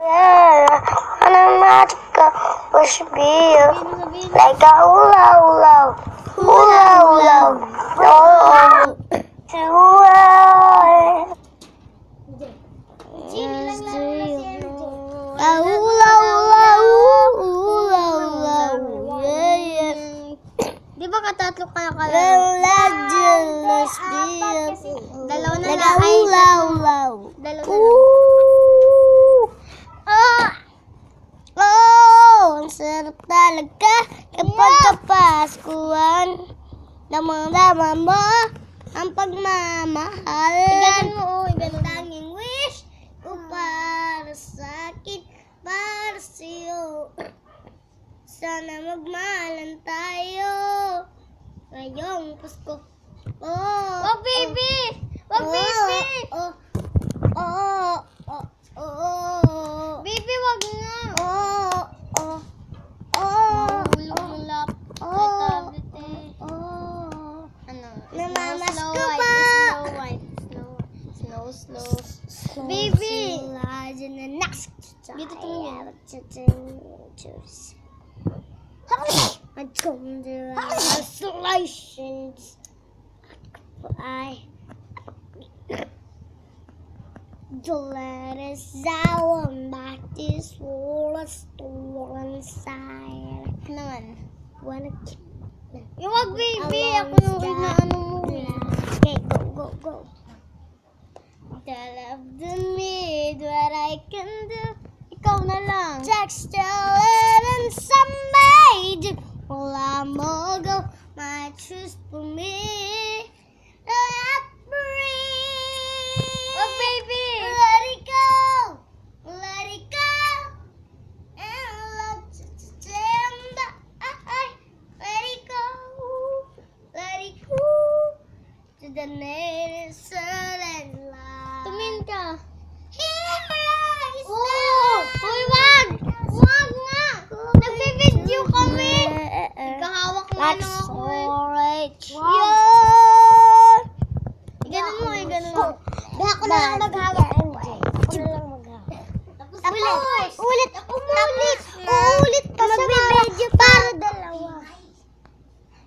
On a magical wish be like a hula hula, hula hula, oh, to hula hula hula, yeah. Di ba katatlo ka na kalaro? Dalawa na lang. Hula hula. Dalawa na lang. Ang sarap talaga kapag kapaskuhan. Damang-dama mo ang pagmamahalan. Iganon mo. Tanging wish ko para sa akin, para sa'yo. Sana magmahalan tayo ngayong Pasko. Wag, baby! Wag, baby! Baby, wag nga! Mahulog yung laptop. Tablet eh. Ano? Namamas Snow ko White, pa. Snow White. Slow. Baby! Dito tumingin. I come to isolations. The letters out back this wall of storm inside. Naman. Wanna keep Yung wag, baby! Ako nung na ano mo. Okay, go. The love to me, what I can do. Ikaw na lang. Text and some made. Well, I'm all go. My truth for me. Let Wag, baby! Let it go. Let it go. And love to stand. Let it go. Let it go. To the next and light. Tumingin ka. Uy, wag! Wag nga! Nagbe-video kami! Kahawak nga Like lang ako eh. storage. Wag. Ganun mo eh, ganun mo. Di ako na lang maghawak, MJ. Ako na lang maghawak. Tapos! Ulit pa sa video para dalawa.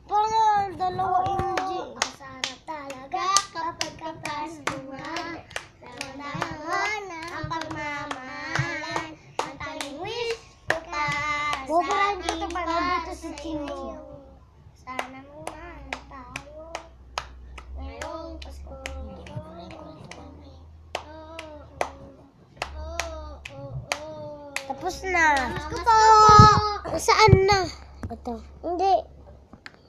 Para dalawa, MJ. Masarap talaga kapag kapaskuhan. Tama-tama ang pagmamahalan. Ang tanging wish ko para sa akin, para sa iyo. Sana magmahal tayo ngayong Pasko. Tapos na. Pasko po! Saan na? Ito. Hindi.